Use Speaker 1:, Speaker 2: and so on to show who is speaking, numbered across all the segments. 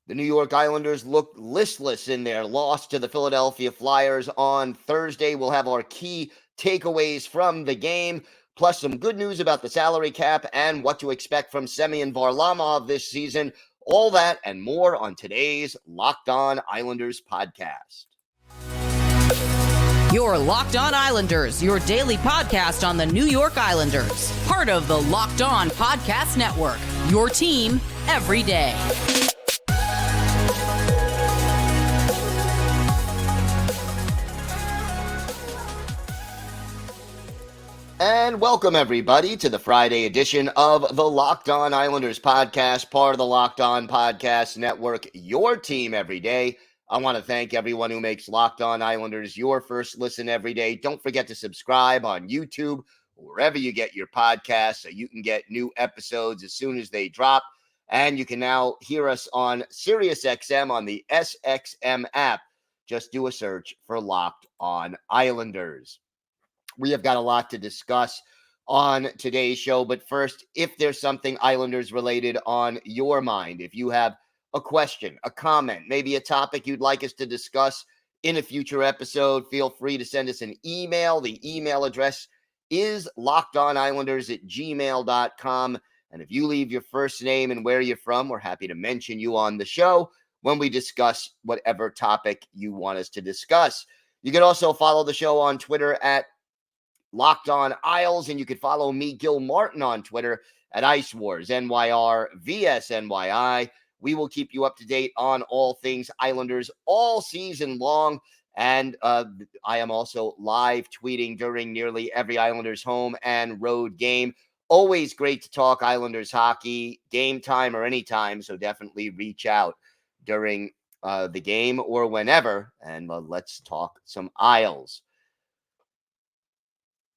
Speaker 1: The New York Islanders looked listless in their loss to the Philadelphia Flyers on Thursday. We'll have our key takeaways from the game, plus some good news about the salary cap and what to expect from Semyon Varlamov this season. All that and more on today's Locked On Islanders podcast.
Speaker 2: Your Locked On Islanders, your daily podcast on the New York Islanders. Part of the Locked On Podcast Network, your team every day.
Speaker 1: And welcome, everybody, to the Friday edition of the Locked On Islanders podcast, part of the Locked On Podcast Network, your team every day. I want to thank everyone who makes Locked On Islanders your first listen every day. Don't forget to subscribe on YouTube, wherever you get your podcasts, so you can get new episodes as soon as they drop. And you can now hear us on SiriusXM on the SXM app. Just do a search for Locked On Islanders. We have got a lot to discuss on today's show, but first, if there's something Islanders related on your mind, if you have a question, a comment, maybe a topic you'd like us to discuss in a future episode, feel free to send us an email. The email address is lockedonislanders@gmail.com. And if you leave your first name and where you're from, we're happy to mention you on the show when we discuss whatever topic you want us to discuss. You can also follow the show on Twitter at Locked On Isles, and you can follow me, Gil Martin, on Twitter at Ice Wars, NYR, VSNYI. We will keep you up to date on all things Islanders all season long, and I am also live tweeting during nearly every Islanders home and road game. Always great to talk Islanders hockey, game time or anytime, so definitely reach out during the game or whenever, and let's talk some Isles.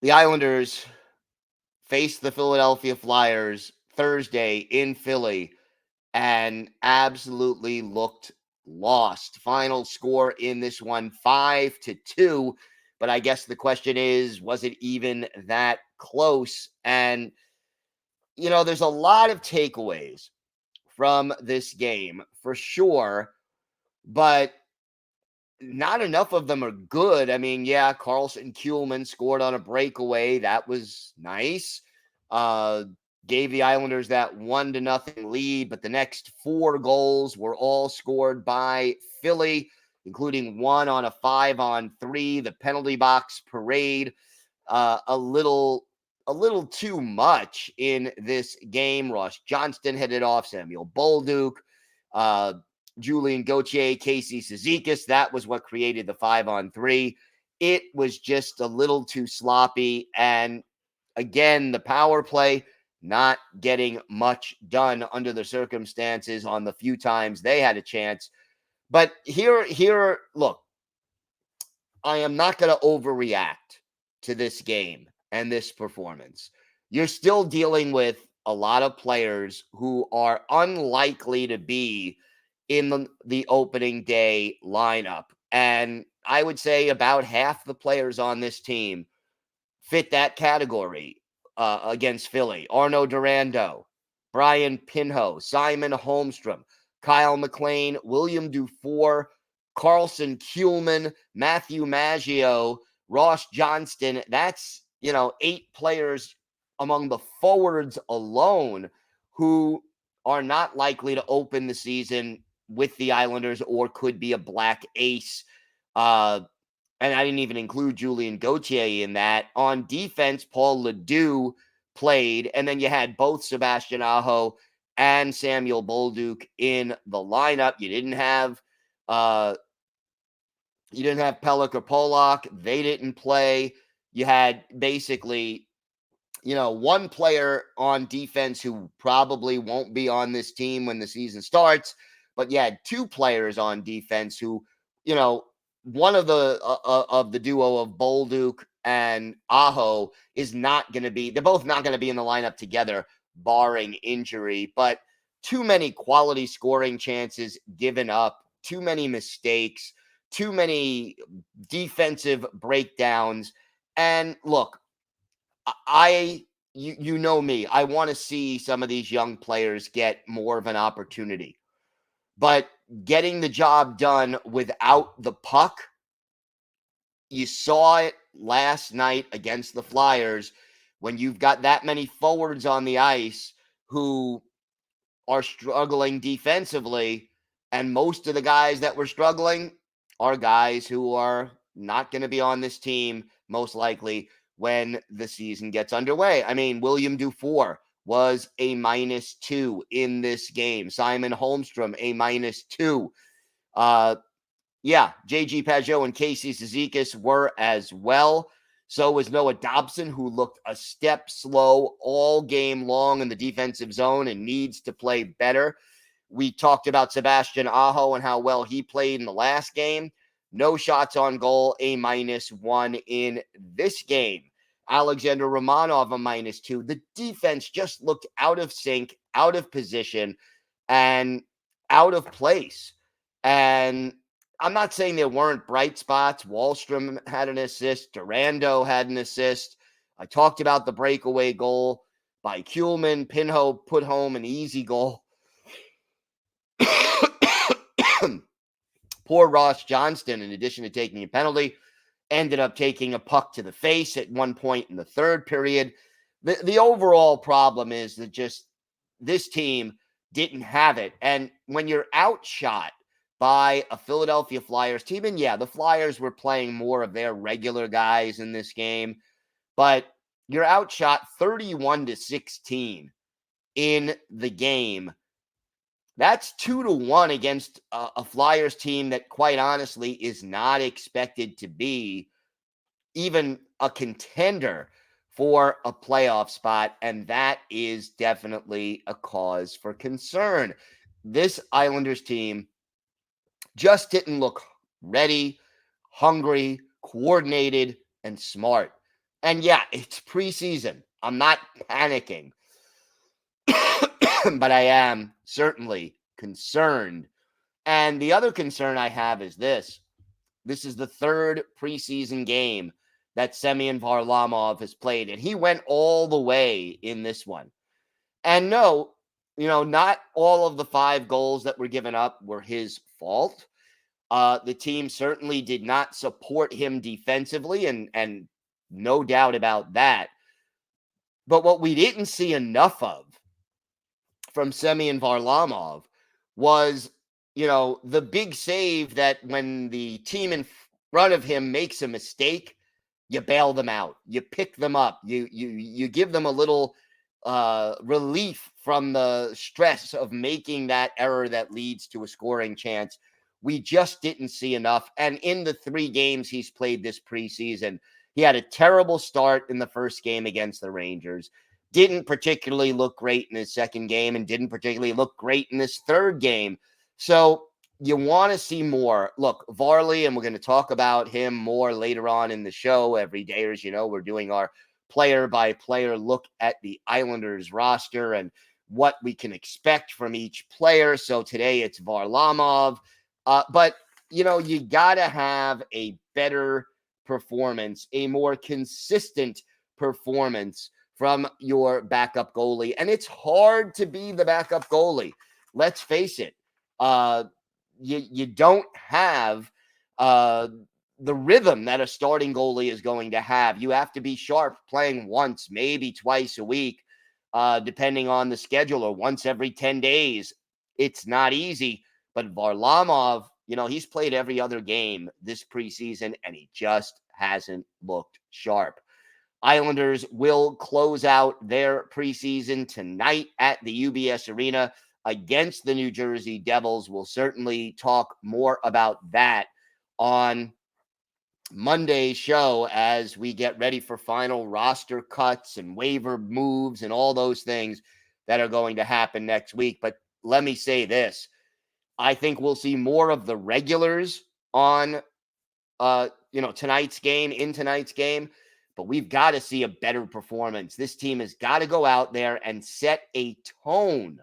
Speaker 1: The Islanders faced the Philadelphia Flyers Thursday in Philly and absolutely looked lost. Final score in this one, 5-2. But I guess the question is, was it even that close? And, you know, there's a lot of takeaways from this game for sure, but not enough of them are good. I mean, yeah, Carlson Kuhlman scored on a breakaway. That was nice. Gave the Islanders that 1-0 lead, but the next 4 goals were all scored by Philly, including one on a 5-on-3. The penalty box parade, a little too much in this game. Ross Johnston headed off, Samuel Bolduc, Julian Gauthier, Casey Cizikas. That was what created the 5-on-3. It was just a little too sloppy. And again, the power play not getting much done under the circumstances on the few times they had a chance. But here, look, I am not going to overreact to this game and this performance. You're still dealing with a lot of players who are unlikely to be in the opening day lineup. And I would say about half the players on this team fit that category against Philly. Arnaud Durando, Brian Pinho, Simon Holmstrom, Kyle McLean, William Dufour, Carlson Kuhlman, Matthew Maggio, Ross Johnston. That's, 8 players among the forwards alone who are not likely to open the season with the Islanders or could be a black ace. And I didn't even include Julian Gauthier in that. On defense, Paul Ledoux played, and then you had both Sebastian Aho and Samuel Bolduc in the lineup. You didn't have Pellick or Polak. They didn't play. You had basically, one player on defense who probably won't be on this team when the season starts. But you had 2 players on defense who, one of the duo of Bolduc and Aho is not going to be, they're both not going to be in the lineup together, barring injury. But too many quality scoring chances given up, too many mistakes, too many defensive breakdowns. And look, you know me, I want to see some of these young players get more of an opportunity. But getting the job done without the puck. You saw it last night against the Flyers when you've got that many forwards on the ice who are struggling defensively, and most of the guys that were struggling are guys who are not going to be on this team most likely when the season gets underway. I mean, William Dufour was a -2 in this game. Simon Holmstrom, a -2. Yeah, J.G. Pageau and Casey Cizikas were as well. So was Noah Dobson, who looked a step slow all game long in the defensive zone and needs to play better. We talked about Sebastian Aho and how well he played in the last game. No shots on goal, a -1 in this game. Alexander Romanov, a -2. The defense just looked out of sync, out of position, and out of place. And I'm not saying there weren't bright spots. Wallstrom had an assist. Durando had an assist. I talked about the breakaway goal by Kuhlman. Pinho put home an easy goal. Poor Ross Johnston, in addition to taking a penalty, ended up taking a puck to the face at one point in the third period. The overall problem is that just this team didn't have it. And when you're outshot by a Philadelphia Flyers team, and yeah, the Flyers were playing more of their regular guys in this game, but you're outshot 31-16 in the game. That's 2-1 against a Flyers team that, quite honestly, is not expected to be even a contender for a playoff spot. And that is definitely a cause for concern. This Islanders team just didn't look ready, hungry, coordinated, and smart. And yeah, it's preseason. I'm not panicking. But I am certainly concerned. And the other concern I have is this. This is the third preseason game that Semyon Varlamov has played, and he went all the way in this one. And no, not all of the 5 goals that were given up were his fault. The team certainly did not support him defensively, and no doubt about that. But what we didn't see enough of from Semyon Varlamov was, the big save that when the team in front of him makes a mistake, you bail them out, you pick them up, you give them a little relief from the stress of making that error that leads to a scoring chance. We just didn't see enough. And in the 3 games he's played this preseason, he had a terrible start in the first game against the Rangers. Didn't particularly look great in his second game and didn't particularly look great in this third game. So you want to see more. Look, Varley, and we're going to talk about him more later on in the show. Every day, as you know, we're doing our player-by-player look at the Islanders roster and what we can expect from each player. So today it's Varlamov. But, you got to have a better performance, a more consistent performance from your backup goalie. And it's hard to be the backup goalie. Let's face it. You don't have the rhythm that a starting goalie is going to have. You have to be sharp, playing once, maybe twice a week, depending on the schedule, or once every 10 days. It's not easy. But Varlamov, he's played every other game this preseason, and he just hasn't looked sharp. Islanders will close out their preseason tonight at the UBS Arena against the New Jersey Devils. We'll certainly talk more about that on Monday's show as we get ready for final roster cuts and waiver moves and all those things that are going to happen next week. But let me say this. I think we'll see more of the regulars on tonight's game, but we've got to see a better performance. This team has got to go out there and set a tone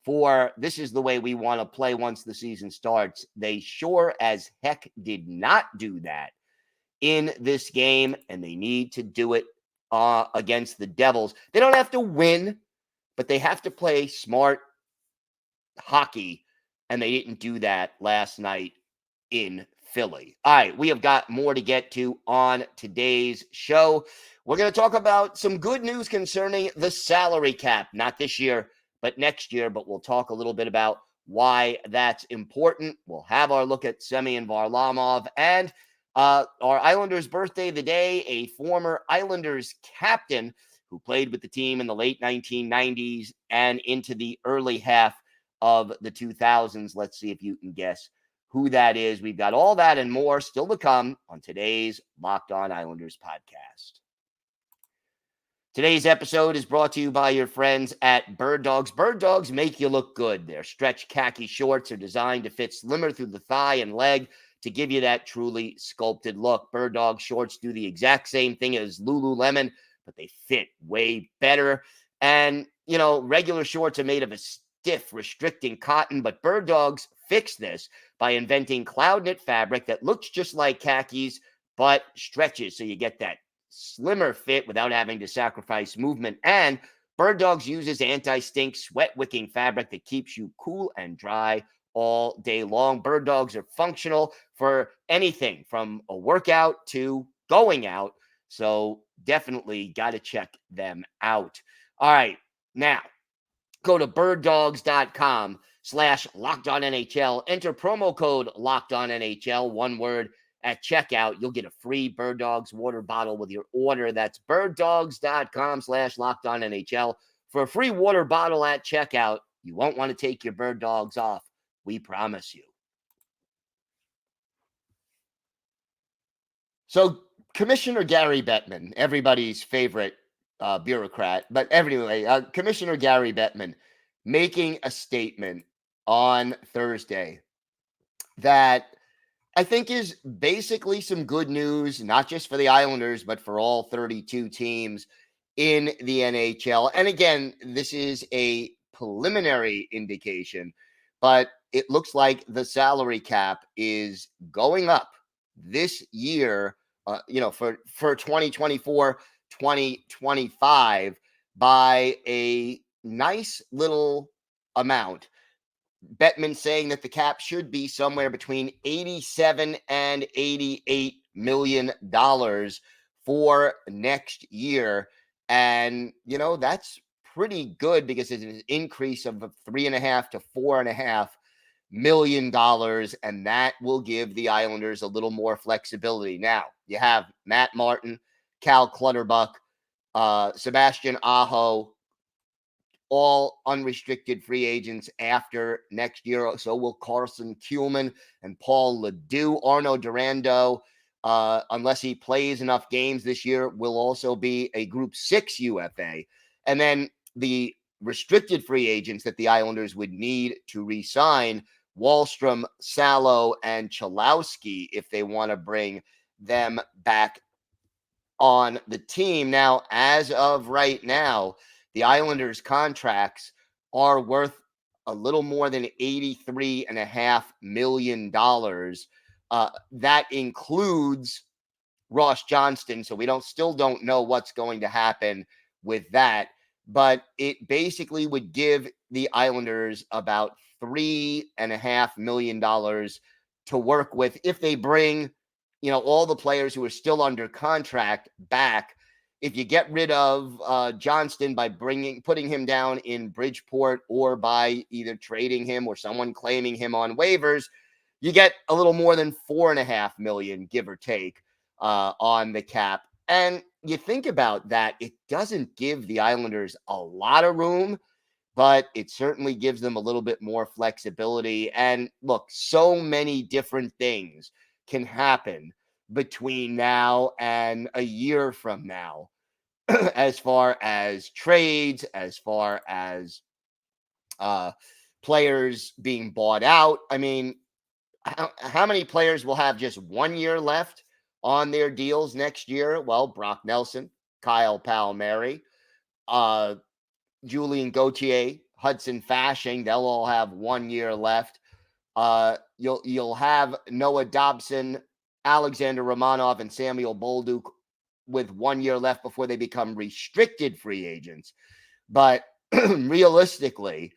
Speaker 1: for this is the way we want to play once the season starts. They sure as heck did not do that in this game, and they need to do it against the Devils. They don't have to win, but they have to play smart hockey and they didn't do that last night in Philly. All right, we have got more to get to on today's show. We're going to talk about some good news concerning the salary cap, not this year, but next year. But we'll talk a little bit about why that's important. We'll have our look at Semyon Varlamov and our Islanders birthday of the day, a former Islanders captain who played with the team in the late 1990s and into the early half of the 2000s. Let's see if you can guess who that is. We've got all that and more still to come on today's Locked On Islanders podcast. Today's episode is brought to you by your friends at Bird Dogs. Bird Dogs make you look good. Their stretch khaki shorts are designed to fit slimmer through the thigh and leg to give you that truly sculpted look. Bird Dog shorts do the exact same thing as Lululemon, but they fit way better. And, you know, regular shorts are made of a stiff, restricting cotton, but Bird Dogs fix this by inventing cloud knit fabric that looks just like khakis, but stretches so you get that slimmer fit without having to sacrifice movement. And Bird Dogs uses anti-stink, sweat-wicking fabric that keeps you cool and dry all day long. Bird Dogs are functional for anything from a workout to going out. So definitely got to check them out. All right, now go to birddogs.com/LockedOnNHL. Enter promo code LockedOnNHL, one word, at checkout. You'll get a free Bird Dogs water bottle with your order. That's birddogs.com/LockedOnNHL for a free water bottle at checkout. You won't want to take your Bird Dogs off. We promise you. So Commissioner Gary Bettman, everybody's favorite bureaucrat, but anyway, Commissioner Gary Bettman making a statement on Thursday that I think is basically some good news, not just for the Islanders, but for all 32 teams in the NHL. And again, this is a preliminary indication, but it looks like the salary cap is going up this year, for 2024, 2025 by a nice little amount. Bettman saying that the cap should be somewhere between $87 and $88 million for next year. And, that's pretty good because it's an increase of $3.5 to $4.5 million, and that will give the Islanders a little more flexibility. Now, you have Matt Martin, Cal Clutterbuck, Sebastian Aho, all unrestricted free agents after next year. So will Carson Kuhlman and Paul Ledoux. Arno Durando, unless he plays enough games this year, will also be a Group 6 UFA. And then the restricted free agents that the Islanders would need to re-sign, Wahlstrom, Salo, and Chalowski, if they want to bring them back on the team. Now, as of right now, the Islanders' contracts are worth a little more than $83.5 million. That includes Ross Johnston, so we still don't know what's going to happen with that. But it basically would give the Islanders about $3.5 million to work with if they bring, all the players who are still under contract back. If you get rid of Johnston by putting him down in Bridgeport, or by either trading him or someone claiming him on waivers, you get a little more than $4.5 million, give or take, on the cap. And you think about that, it doesn't give the Islanders a lot of room, but it certainly gives them a little bit more flexibility. And look, so many different things can happen between now and a year from now, as far as trades, as far as players being bought out. I mean, how many players will have just 1 year left on their deals next year? Well, Brock Nelson, Kyle Palmieri, Julian Gauthier, Hudson Fasching, they'll all have 1 year left. You'll have Noah Dobson, Alexander Romanov, and Samuel Bolduc with 1 year left before they become restricted free agents. But realistically,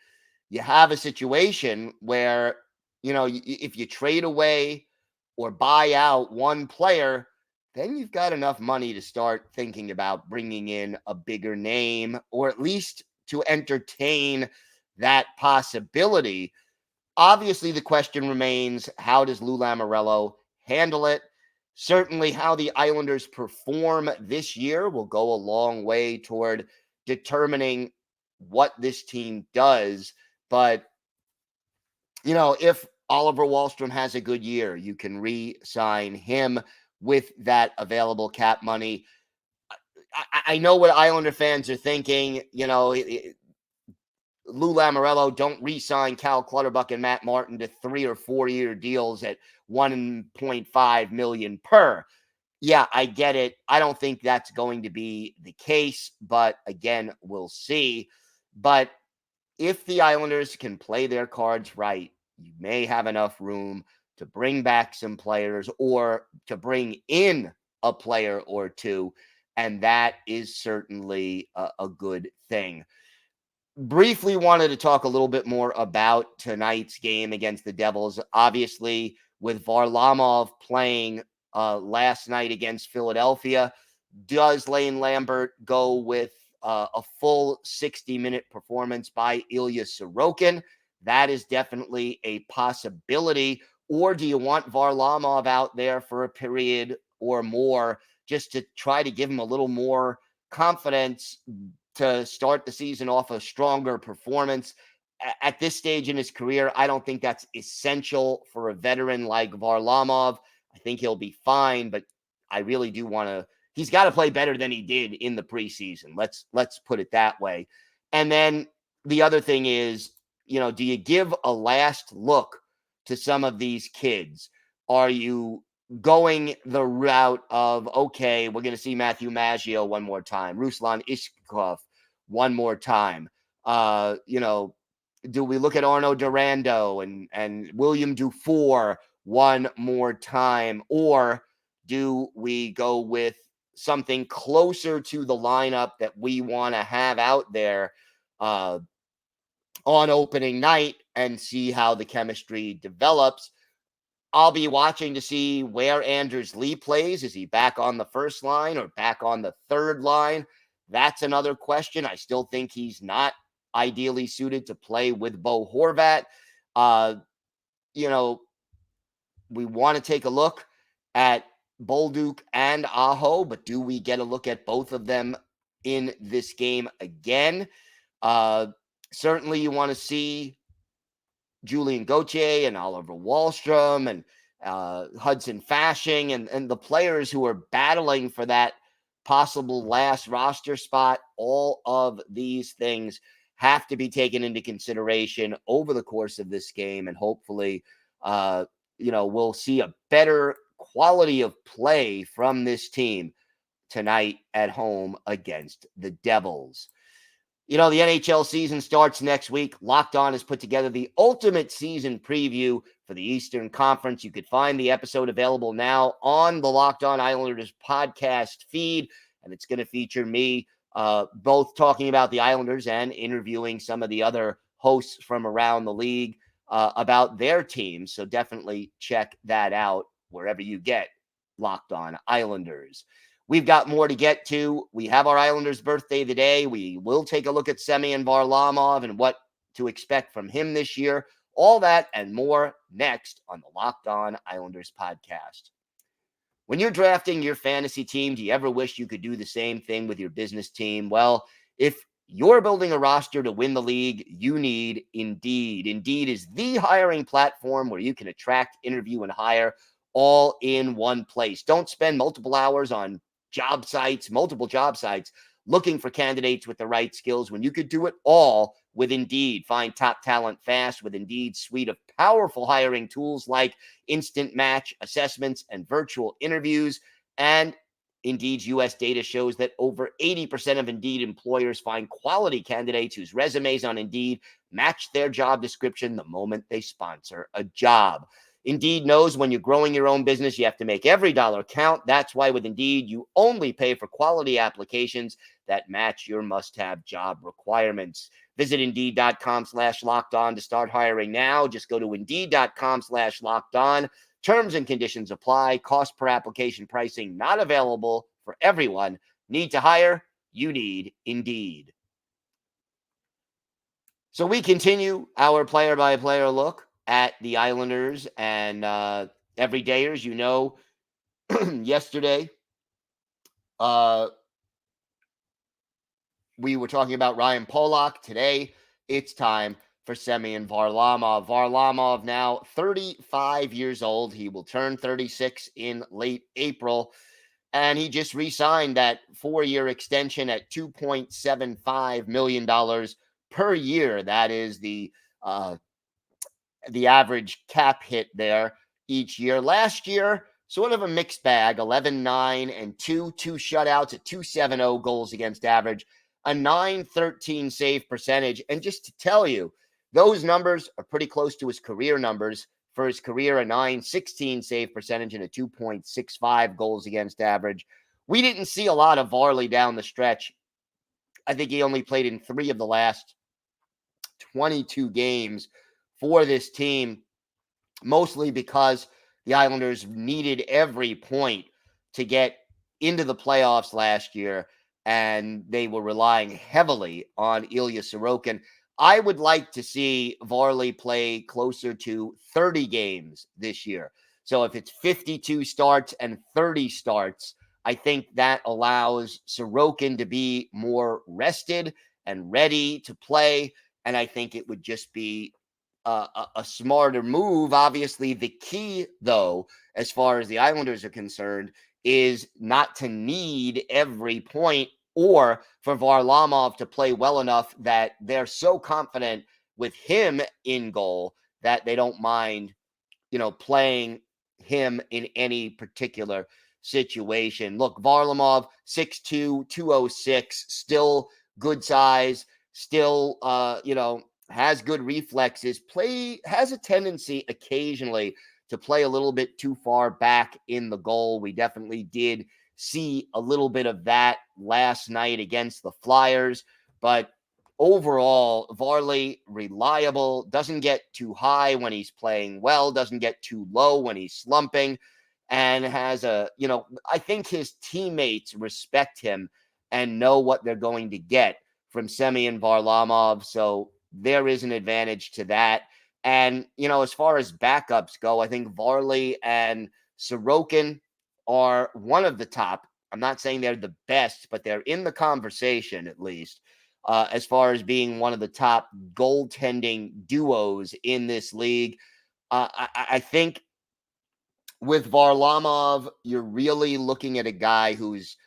Speaker 1: you have a situation where if you trade away or buy out one player, then you've got enough money to start thinking about bringing in a bigger name, or at least to entertain that possibility. Obviously, the question remains, how does Lou Lamoriello handle it? Certainly, how the Islanders perform this year will go a long way toward determining what this team does. But, if Oliver Wahlstrom has a good year, you can re-sign him with that available cap money. I know what Islander fans are thinking. Lou Lamoriello, don't re-sign Cal Clutterbuck and Matt Martin to 3 or 4 year deals at $1.5 million per. Yeah, I get it. I don't think that's going to be the case, but again, we'll see. But if the Islanders can play their cards right, you may have enough room to bring back some players or to bring in a player or two, and that is certainly a good thing. Briefly wanted to talk a little bit more about tonight's game against the Devils. Obviously, with Varlamov playing last night against Philadelphia, does Lane Lambert go with a full 60-minute performance by Ilya Sorokin? That is definitely a possibility. Or do you want Varlamov out there for a period or more just to try to give him a little more confidence to start the season off a stronger performance? At this stage in his career, I don't think that's essential for a veteran like Varlamov. I think he'll be fine, but I really do want to. He's got to play better than he did in the preseason. Let's put it that way. And then the other thing is, do you give a last look to some of these kids? Are you going the route of, okay, we're going to see Matthew Maggio one more time, Ruslan Ishkov one more time? Do we look at Arno Durando and William Dufour one more time? Or do we go with something closer to the lineup that we want to have out there on opening night and see how the chemistry develops? I'll be watching to see where Anders Lee plays. Is he back on the first line or back on the third line? That's another question. I still think he's not ideally suited to play with Bo Horvat. We want to take a look at Bolduc and Aho, but do we get a look at both of them in this game again? Certainly you want to see Julian Gauthier and Oliver Wahlstrom and Hudson Fasching and the players who are battling for that possible last roster spot. All of these things have to be taken into consideration over the course of this game, and hopefully, we'll see a better quality of play from this team tonight at home against the Devils. The NHL season starts next week. Locked On has put together the ultimate season preview for the Eastern Conference. You could find the episode available now on the Locked On Islanders podcast feed, and it's going to feature me both talking about the Islanders and interviewing some of the other hosts from around the league about their teams. So definitely check that out wherever you get Locked On Islanders. We've got more to get to. We have our Islanders' birthday today. We will take a look at Semyon Varlamov and what to expect from him this year. All that and more next on the Locked On Islanders podcast. When you're drafting your fantasy team, do you ever wish you could do the same thing with your business team? Well, if you're building a roster to win the league, you need Indeed. Indeed is the hiring platform where you can attract, interview, and hire all in one place. Don't spend multiple hours on multiple job sites, looking for candidates with the right skills when you could do it all with Indeed. Find top talent fast with Indeed's suite of powerful hiring tools like instant match assessments and virtual interviews. And Indeed's U.S. data shows that over 80% of Indeed employers find quality candidates whose resumes on Indeed match their job description the moment they sponsor a job. Indeed knows when you're growing your own business, you have to make every dollar count. That's why with Indeed, you only pay for quality applications that match your must-have job requirements. Visit Indeed.com/locked-on to start hiring now. Just go to Indeed.com/locked-on. Terms and conditions apply. Cost per application pricing not available for everyone. Need to hire? You need Indeed. So we continue our player-by-player look at the Islanders and everydayers. You know, yesterday we were talking about Ryan Pollock. Today it's time for Semyon Varlamov. Varlamov now 35 years old. He will turn 36 in late April. And he just re-signed that 4-year extension at $2.75 million per year. That is the average cap hit there each year. Last year, sort of a mixed bag, 11-9 and 2 shutouts at 2.70 goals against average, a 9.13 save percentage. And just to tell you, those numbers are pretty close to his career numbers. For his career, a 9.16 save percentage and a 2.65 goals against average. We didn't see a lot of Varley down the stretch. I think he only played in 3 of the last 22 games for this team, mostly because the Islanders needed every point to get into the playoffs last year, and they were relying heavily on Ilya Sorokin. I would like to see Varley play closer to 30 games this year. So if it's 52 starts and 30 starts, I think that allows Sorokin to be more rested and ready to play. And I think it would just be a smarter move. Obviously, the key, though, as far as the Islanders are concerned, is not to need every point, or for Varlamov to play well enough that they're so confident with him in goal that they don't mind, playing him in any particular situation. Look, Varlamov, 6'2", 206, still good size, still, has good reflexes, has a tendency occasionally to play a little bit too far back in the goal. We definitely did see a little bit of that last night against the Flyers, but overall, Varley, reliable, doesn't get too high when he's playing well, doesn't get too low when he's slumping, and has I think his teammates respect him and know what they're going to get from Semyon Varlamov. So there is an advantage to that. And, as far as backups go, I think Varley and Sorokin are one of the top. I'm not saying they're the best, but they're in the conversation at least, as far as being one of the top goaltending duos in this league. I think with Varlamov, you're really looking at a guy who's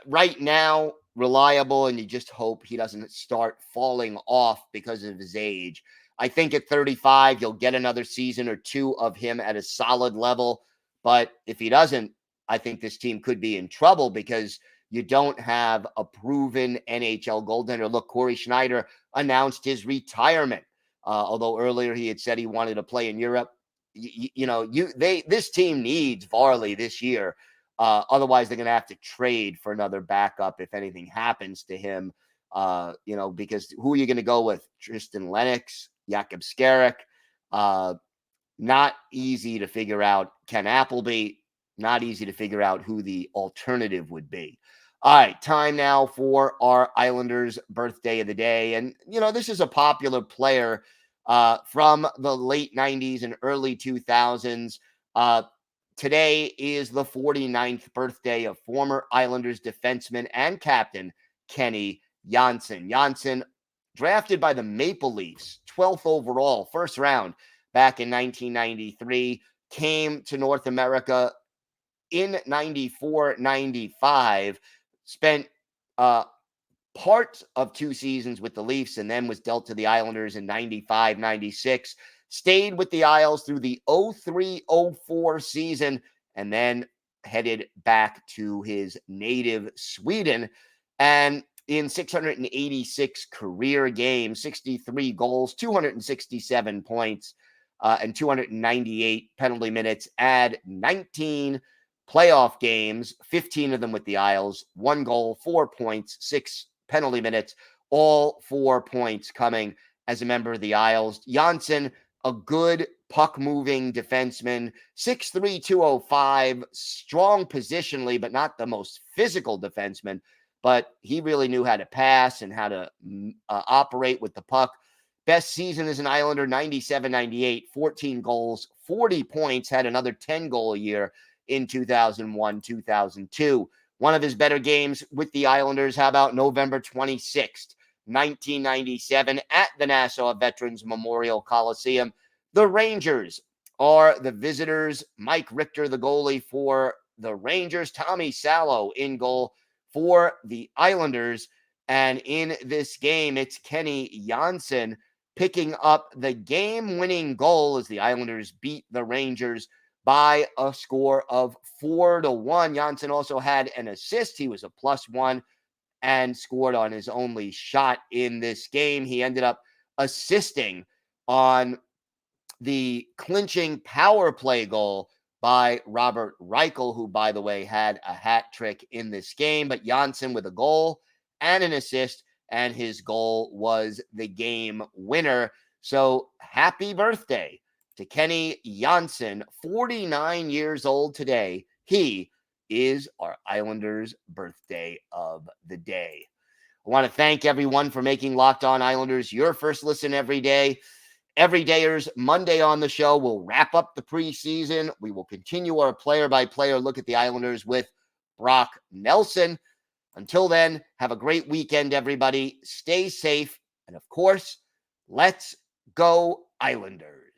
Speaker 1: right now reliable, and you just hope he doesn't start falling off because of his age. I think at 35, you'll get another season or two of him at a solid level. But if he doesn't, I think this team could be in trouble because you don't have a proven NHL goaltender. Look, Corey Schneider announced his retirement, although earlier he had said he wanted to play in Europe. This team needs Varley this year. Otherwise, they're going to have to trade for another backup if anything happens to him. Because who are you going to go with? Tristan Lennox, Jakub Skarek. Not easy to figure out. Ken Appleby. Not easy to figure out who the alternative would be. All right, time now for our Islanders birthday of the day. And, this is a popular player from the late 90s and early 2000s. Today is the 49th birthday of former Islanders defenseman and captain Kenny Janssen. Janssen, drafted by the Maple Leafs, 12th overall, first round back in 1993, came to North America in 94-95, spent part of 2 seasons with the Leafs, and then was dealt to the Islanders in 95-96. Stayed with the Isles through the 03-04 season, and then headed back to his native Sweden. And in 686 career games, 63 goals, 267 points, and 298 penalty minutes, add 19 playoff games, 15 of them with the Isles, 1 goal, 4 points, 6 penalty minutes, all 4 points coming as a member of the Isles. Janssen, a good puck-moving defenseman, 6'3", 205, strong positionally, but not the most physical defenseman. But he really knew how to pass and how to operate with the puck. Best season as an Islander, 97-98, 14 goals, 40 points, had another 10-goal a year in 2001-2002. One of his better games with the Islanders, how about November 26th, 1997, at the Nassau Veterans Memorial Coliseum. The Rangers are the visitors. Mike Richter, the goalie for the Rangers. Tommy Salo in goal for the Islanders. And in this game, it's Kenny Janssen picking up the game-winning goal as the Islanders beat the Rangers by a score of 4-1. Janssen also had an assist. He was a +1 and scored on his only shot in this game. He ended up assisting on the clinching power play goal by Robert Reichel, who, by the way, had a hat trick in this game. But Janssen with a goal and an assist, and his goal was the game winner. So happy birthday to Kenny Janssen, 49 years old today. He is our Islanders' birthday of the day. I want to thank everyone for making Locked On Islanders your first listen every day. Everydayers, Monday on the show, we'll wrap up the preseason. We will continue our player-by-player look at the Islanders with Brock Nelson. Until then, have a great weekend, everybody. Stay safe. And of course, let's go Islanders.